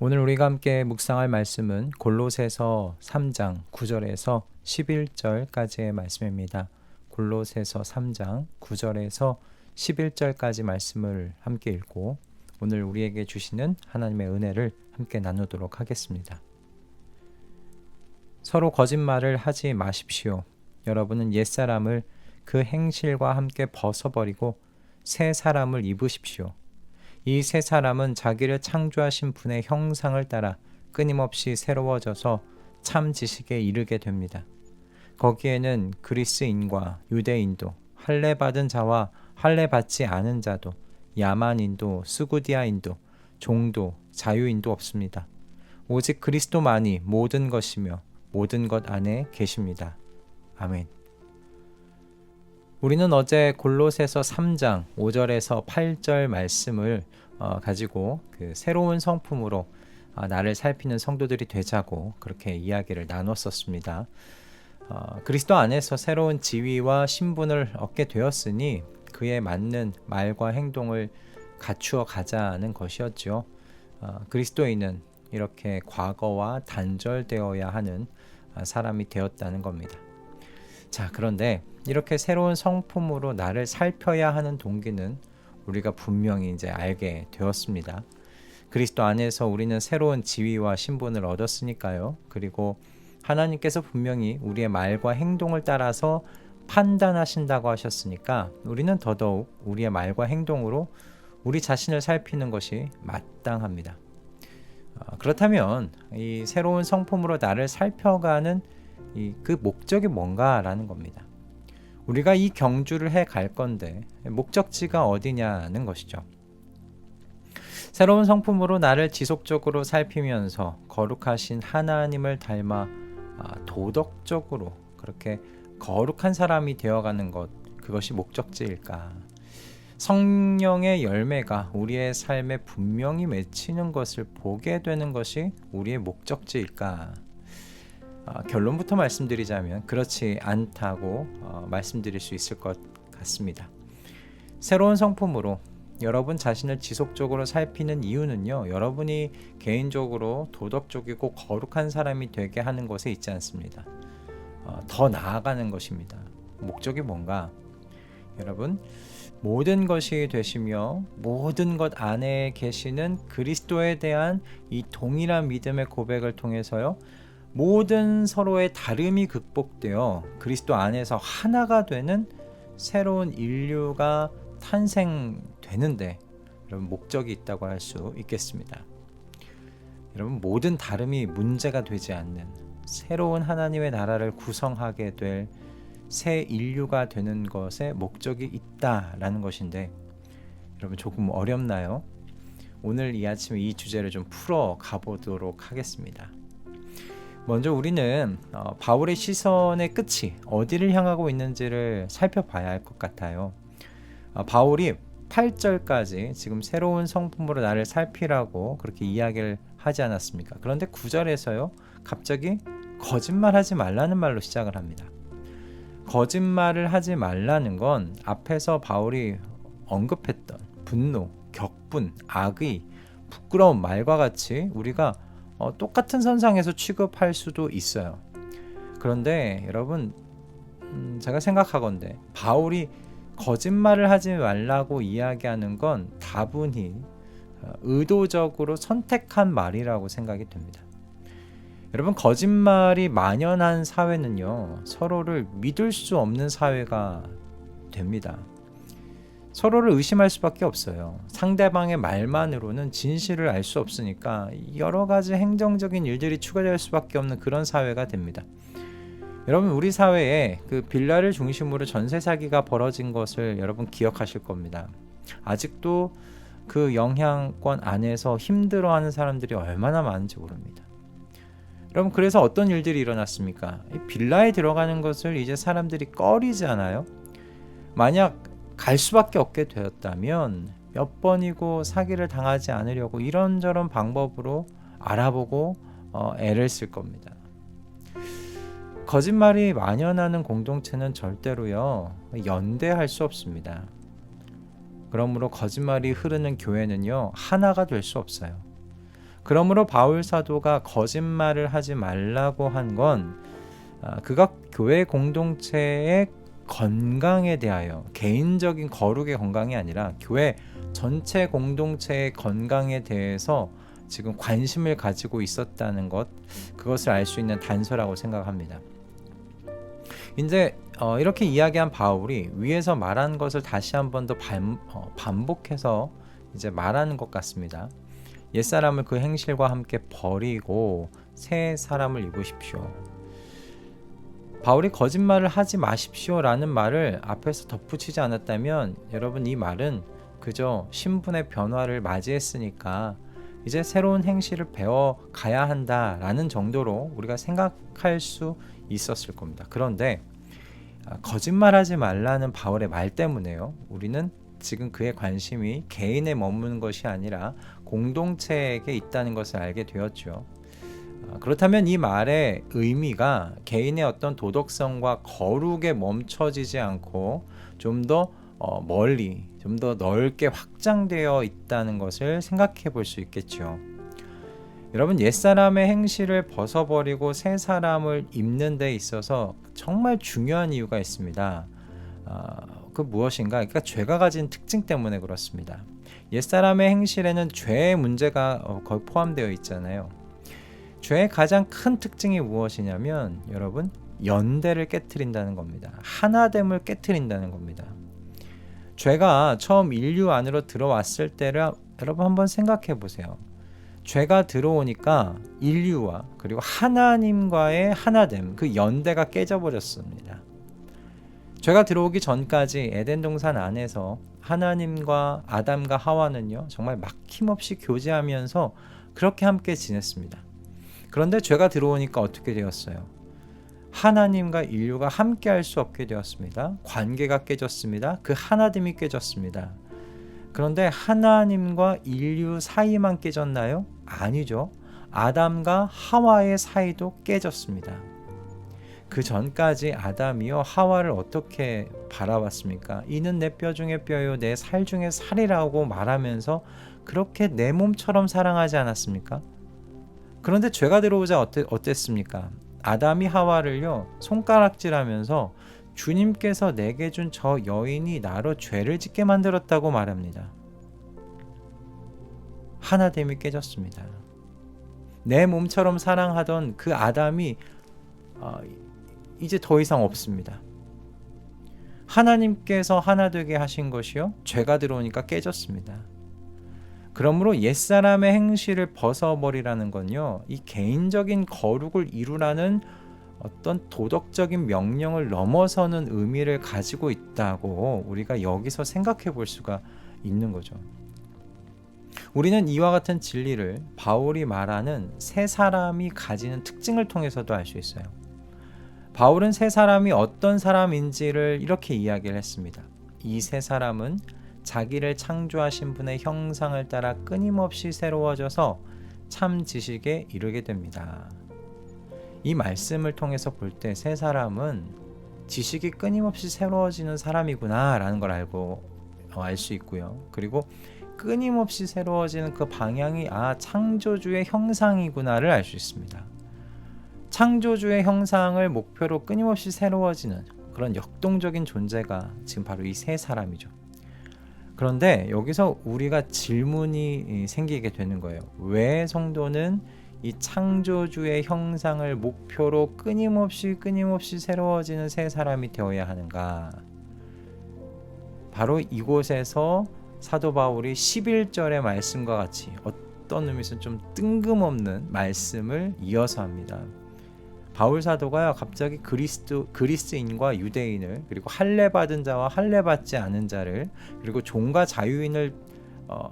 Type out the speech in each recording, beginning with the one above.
오늘 우리가 함께 묵상할 말씀은 골로새서 3장 9절에서 11절까지의 말씀입니다. 골로새서 3장 9절에서 11절까지 말씀을 함께 읽고 오늘 우리에게 주시는 하나님의 은혜를 함께 나누도록 하겠습니다. 서로 거짓말을 하지 마십시오. 여러분은 옛사람을 그 행실과 함께 벗어버리고 새 사람을 입으십시오. 이 새 사람은 자기를 창조하신 분의 형상을 따라 끊임없이 새로워져서 참 지식에 이르게 됩니다. 거기에는 그리스인과 유대인도, 할례받은 자와 할례받지 않은 자도, 야만인도, 스구디아인도, 종도, 자유인도 없습니다. 오직 그리스도만이 모든 것이며 모든 것 안에 계십니다. 아멘. 우리는 어제 골로새서 3장 5절에서 8절 말씀을 가지고 그 새로운 성품으로 나를 살피는 성도들이 되자고 그렇게 이야기를 나눴었습니다. 그리스도 안에서 새로운 지위와 신분을 얻게 되었으니 그에 맞는 말과 행동을 갖추어 가자는 것이었죠. 그리스도인은 이렇게 과거와 단절되어야 하는 사람이 되었다는 겁니다. 자, 그런데 이렇게 새로운 성품으로 나를 살펴야 하는 동기는 우리가 분명히 이제 알게 되었습니다. 그리스도 안에서 우리는 새로운 지위와 신분을 얻었으니까요. 그리고 하나님께서 분명히 우리의 말과 행동을 따라서 판단하신다고 하셨으니까 우리는 더더욱 우리의 말과 행동으로 우리 자신을 살피는 것이 마땅합니다. 그렇다면 이 새로운 성품으로 나를 살펴가는 그 목적이 뭔가라는 겁니다. 우리가 이 경주를 해 갈 건데 목적지가 어디냐는 것이죠. 새로운 성품으로 나를 지속적으로 살피면서 거룩하신 하나님을 닮아 도덕적으로 그렇게 거룩한 사람이 되어가는 것, 그것이 목적지일까? 성령의 열매가 우리의 삶에 분명히 맺히는 것을 보게 되는 것이 우리의 목적지일까? 결론부터 말씀드리자면 그렇지 않다고 말씀드릴 수 있을 것 같습니다. 새로운 성품으로 여러분 자신을 지속적으로 살피는 이유는요, 여러분이 개인적으로 도덕적이고 거룩한 사람이 되게 하는 것에 있지 않습니다. 더 나아가는 것입니다. 목적이 뭔가? 여러분, 모든 것이 되시며 모든 것 안에 계시는 그리스도에 대한 이 동일한 믿음의 고백을 통해서요, 모든 서로의 다름이 극복되어 그리스도 안에서 하나가 되는 새로운 인류가 탄생되는데 여러분 목적이 있다고 할 수 있겠습니다. 여러분, 모든 다름이 문제가 되지 않는 새로운 하나님의 나라를 구성하게 될 새 인류가 되는 것에 목적이 있다라는 것인데 여러분, 조금 어렵나요? 오늘 이 아침에 이 주제를 좀 풀어 가보도록 하겠습니다. 먼저 우리는 바울의 시선의 끝이 어디를 향하고 있는지를 살펴봐야 할 것 같아요. 바울이 8절까지 지금 새로운 성품으로 나를 살피라고 그렇게 이야기를 하지 않았습니까? 그런데 9절에서요, 갑자기 거짓말하지 말라는 말로 시작을 합니다. 거짓말을 하지 말라는 건 앞에서 바울이 언급했던 분노, 격분, 악의, 부끄러운 말과 같이 우리가 똑같은 선상에서 취급할 수도 있어요. 그런데 여러분, 제가 생각하건대 바울이 거짓말을 하지 말라고 이야기하는 건 다분히 의도적으로 선택한 말이라고 생각이 됩니다. 여러분, 거짓말이 만연한 사회는요, 서로를 믿을 수 없는 사회가 됩니다. 서로를 의심할 수밖에 없어요. 상대방의 말만으로는 진실을 알 수 없으니까 여러 가지 행정적인 일들이 추가될 수밖에 없는 그런 사회가 됩니다. 여러분, 우리 사회에 그 빌라를 중심으로 전세 사기가 벌어진 것을 여러분 기억하실 겁니다. 아직도 그 영향권 안에서 힘들어하는 사람들이 얼마나 많은지 모릅니다. 여러분, 그래서 어떤 일들이 일어났습니까? 이 빌라에 들어가는 것을 이제 사람들이 꺼리지 않아요? 만약 갈 수밖에 없게 되었다면 몇 번이고 사기를 당하지 않으려고 이런저런 방법으로 알아보고 애를 쓸 겁니다. 거짓말이 만연하는 공동체는 절대로요, 연대할 수 없습니다. 그러므로 거짓말이 흐르는 교회는요, 하나가 될 수 없어요. 그러므로 바울 사도가 거짓말을 하지 말라고 한 건 그가 교회 공동체의 건강에 대하여, 개인적인 거룩의 건강이 아니라 교회 전체 공동체의 건강에 대해서 지금 관심을 가지고 있었다는 것, 그것을 알 수 있는 단서라고 생각합니다. 이제 이렇게 이야기한 바울이 위에서 말한 것을 다시 한 번 더 반복해서 이제 말하는 것 같습니다. 옛사람을 그 행실과 함께 버리고 새 사람을 입으십시오. 바울이 거짓말을 하지 마십시오라는 말을 앞에서 덧붙이지 않았다면 여러분, 이 말은 그저 신분의 변화를 맞이했으니까 이제 새로운 행실을 배워가야 한다라는 정도로 우리가 생각할 수 있었을 겁니다. 그런데 거짓말하지 말라는 바울의 말 때문에요, 우리는 지금 그의 관심이 개인에 머무는 것이 아니라 공동체에게 있다는 것을 알게 되었죠. 그렇다면 이 말의 의미가 개인의 어떤 도덕성과 거룩에 멈춰지지 않고 좀 더 멀리, 좀 더 넓게 확장되어 있다는 것을 생각해 볼 수 있겠죠. 여러분, 옛사람의 행실을 벗어버리고 새 사람을 입는 데 있어서 정말 중요한 이유가 있습니다. 그 무엇인가? 그러니까 죄가 가진 특징 때문에 그렇습니다. 옛사람의 행실에는 죄의 문제가 거의 포함되어 있잖아요. 죄의 가장 큰 특징이 무엇이냐면 여러분, 연대를 깨트린다는 겁니다. 하나됨을 깨트린다는 겁니다. 죄가 처음 인류 안으로 들어왔을 때를 여러분 한번 생각해 보세요. 죄가 들어오니까 인류와 그리고 하나님과의 하나됨, 그 연대가 깨져버렸습니다. 죄가 들어오기 전까지 에덴 동산 안에서 하나님과 아담과 하와는요, 정말 막힘없이 교제하면서 그렇게 함께 지냈습니다. 그런데 죄가 들어오니까 어떻게 되었어요? 하나님과 인류가 함께 할 수 없게 되었습니다. 관계가 깨졌습니다. 그 하나됨이 깨졌습니다. 그런데 하나님과 인류 사이만 깨졌나요? 아니죠. 아담과 하와의 사이도 깨졌습니다. 그 전까지 아담이요 하와를 어떻게 바라봤습니까? 이는 내 뼈 중에 뼈요 내 살 중에 살이라고 말하면서 그렇게 내 몸처럼 사랑하지 않았습니까? 그런데 죄가 들어오자 어땠습니까? 아담이 하와를요 손가락질하면서 주님께서 내게 준 저 여인이 나로 죄를 짓게 만들었다고 말합니다. 하나됨이 깨졌습니다. 내 몸처럼 사랑하던 그 아담이 이제 더 이상 없습니다. 하나님께서 하나 되게 하신 것이요 죄가 들어오니까 깨졌습니다. 그러므로 옛사람의 행실을 벗어버리라는 건요, 이 개인적인 거룩을 이루라는 어떤 도덕적인 명령을 넘어서는 의미를 가지고 있다고 우리가 여기서 생각해 볼 수가 있는 거죠. 우리는 이와 같은 진리를 바울이 말하는 새 사람이 가지는 특징을 통해서도 알 수 있어요. 바울은 새 사람이 어떤 사람인지를 이렇게 이야기를 했습니다. 이 새 사람은 자기를 창조하신 분의 형상을 따라 끊임없이 새로워져서 참 지식에 이르게 됩니다. 이 말씀을 통해서 볼 때 새 사람은 지식이 끊임없이 새로워지는 사람이구나 라는 걸 알 수 있고요. 그리고 끊임없이 새로워지는 그 방향이 창조주의 형상이구나를 알 수 있습니다. 창조주의 형상을 목표로 끊임없이 새로워지는 그런 역동적인 존재가 지금 바로 이 새 사람이죠. 그런데 여기서 우리가 질문이 생기게 되는 거예요. 왜 성도는 이 창조주의 형상을 목표로 끊임없이 새로워지는 새 사람이 되어야 하는가? 바로 이곳에서 사도 바울이 11절의 말씀과 같이 어떤 의미에서 좀 뜬금없는 말씀을 이어서 합니다. 바울 사도가 갑자기 그리스인과 유대인을, 그리고 할례 받은 자와 할례 받지 않은 자를, 그리고 종과 자유인을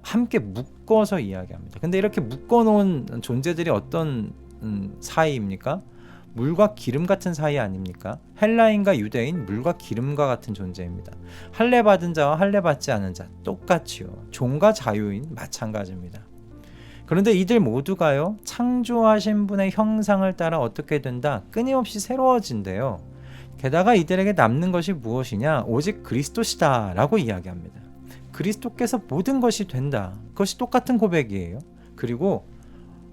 함께 묶어서 이야기합니다. 근데 이렇게 묶어놓은 존재들이 어떤 사이입니까? 물과 기름 같은 사이 아닙니까? 헬라인과 유대인, 물과 기름과 같은 존재입니다. 할례 받은 자와 할례 받지 않은 자 똑같이요. 종과 자유인 마찬가지입니다. 그런데 이들 모두가요, 창조하신 분의 형상을 따라 어떻게 된다? 끊임없이 새로워진대요. 게다가 이들에게 남는 것이 무엇이냐? 오직 그리스도시다 라고 이야기합니다. 그리스도께서 모든 것이 된다. 그것이 똑같은 고백이에요. 그리고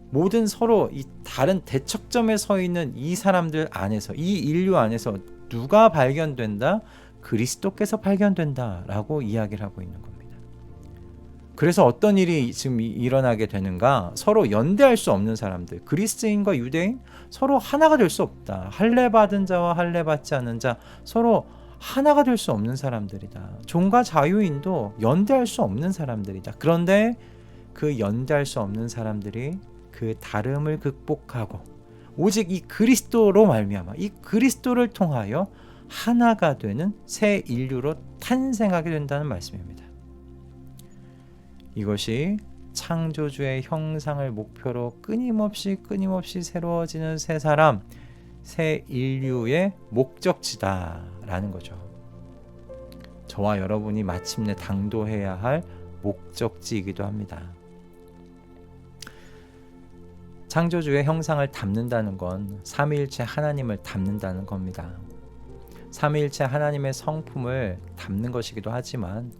모든 서로 이 다른 대척점에 서 있는 이 사람들 안에서, 이 인류 안에서 누가 발견된다? 그리스도께서 발견된다라고 이야기를 하고 있는 겁니다. 그래서 어떤 일이 지금 일어나게 되는가? 서로 연대할 수 없는 사람들, 그리스인과 유대인 서로 하나가 될 수 없다. 할례 받은 자와 할례 받지 않은 자 서로 하나가 될 수 없는 사람들이다. 종과 자유인도 연대할 수 없는 사람들이다. 그런데 그 연대할 수 없는 사람들이 그 다름을 극복하고 오직 이 그리스도로 말미암아, 이 그리스도를 통하여 하나가 되는 새 인류로 탄생하게 된다는 말씀입니다. 이것이 창조주의 형상을 목표로 끊임없이 새로워지는 새 사람, 새 인류의 목적지다라는 거죠. 저와 여러분이 마침내 당도해야 할 목적지이기도 합니다. 창조주의 형상을 담는다는 건 삼위일체 하나님을 담는다는 겁니다. 삼위일체 하나님의 성품을 담는 것이기도 하지만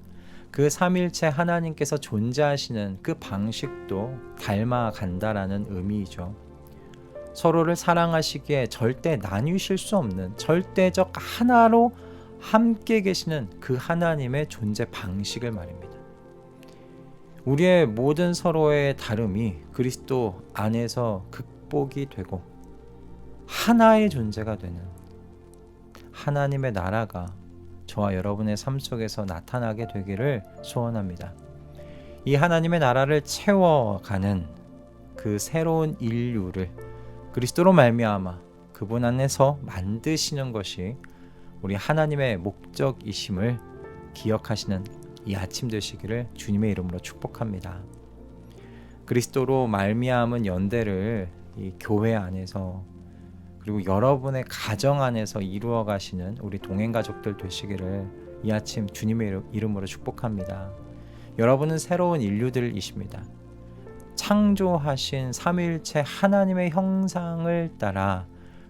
그 삼위일체 하나님께서 존재하시는 그 방식도 닮아간다라는 의미이죠. 서로를 사랑하시기에 절대 나뉘실 수 없는 절대적 하나로 함께 계시는 그 하나님의 존재 방식을 말입니다. 우리의 모든 서로의 다름이 그리스도 안에서 극복이 되고 하나의 존재가 되는 하나님의 나라가 저와 여러분의 삶 속에서 나타나게 되기를 소원합니다. 이 하나님의 나라를 채워가는 그 새로운 인류를 그리스도로 말미암아 그분 안에서 만드시는 것이 우리 하나님의 목적이심을 기억하시는 이 아침 되시기를 주님의 이름으로 축복합니다. 그리스도로 말미암은 연대를 이 교회 안에서 그리고 여러분의 가정 안에서 이루어 가시는 우리 동행 가족들 되시기를 이 아침 주님의 이름으로 축복합니다. 여러분은 새로운 인류들이십니다. 창조하신 삼위일체 하나님의 형상을 따라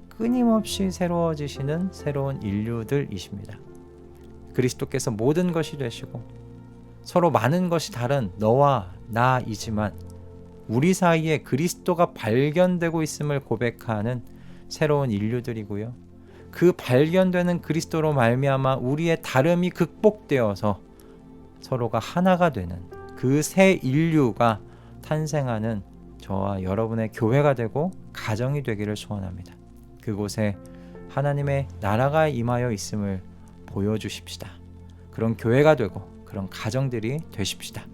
끊임없이 새로워지시는 새로운 인류들이십니다. 그리스도께서 모든 것이 되시고 서로 많은 것이 다른 너와 나이지만 우리 사이에 그리스도가 발견되고 있음을 고백하는 새로운 인류들이고요. 그 발견되는 그리스도로 말미암아 우리의 다름이 극복되어서 서로가 하나가 되는 그 새 인류가 탄생하는 저와 여러분의 교회가 되고 가정이 되기를 소원합니다. 그곳에 하나님의 나라가 임하여 있음을 보여주십시다. 그런 교회가 되고 그런 가정들이 되십시다.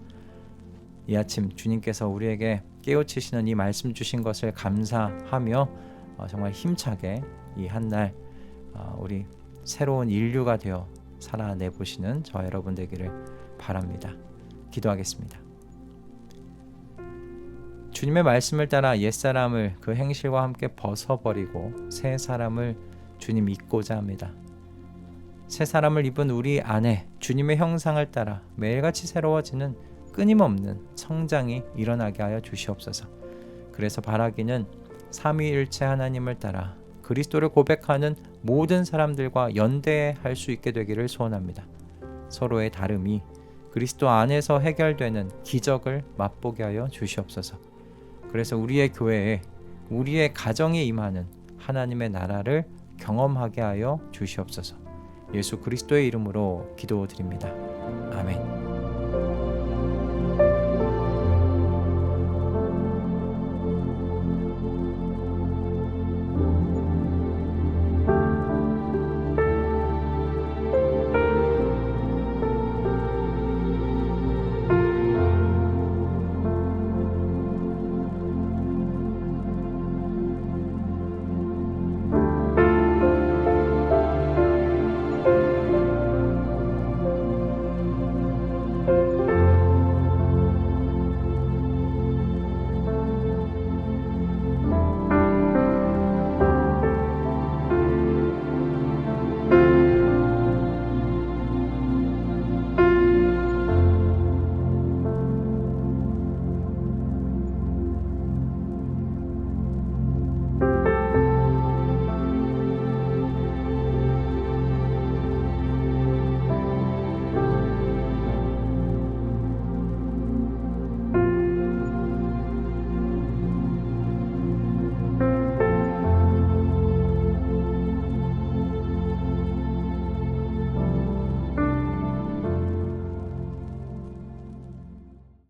이 아침 주님께서 우리에게 깨우치시는 이 말씀 주신 것을 감사하며 정말 힘차게 이 한날 우리 새로운 인류가 되어 살아내 보시는 저와 여러분 되기를 바랍니다. 기도하겠습니다. 주님의 말씀을 따라 옛사람을 그 행실과 함께 벗어버리고 새 사람을 주님 입고자 합니다. 새 사람을 입은 우리 안에 주님의 형상을 따라 매일같이 새로워지는 끊임없는 성장이 일어나게 하여 주시옵소서. 그래서 바라기는 삼위일체 하나님을 따라 그리스도를 고백하는 모든 사람들과 연대할 수 있게 되기를 소원합니다. 서로의 다름이 그리스도 안에서 해결되는 기적을 맛보게 하여 주시옵소서. 그래서 우리의 교회에 우리의 가정에 임하는 하나님의 나라를 경험하게 하여 주시옵소서. 예수 그리스도의 이름으로 기도드립니다. 아멘.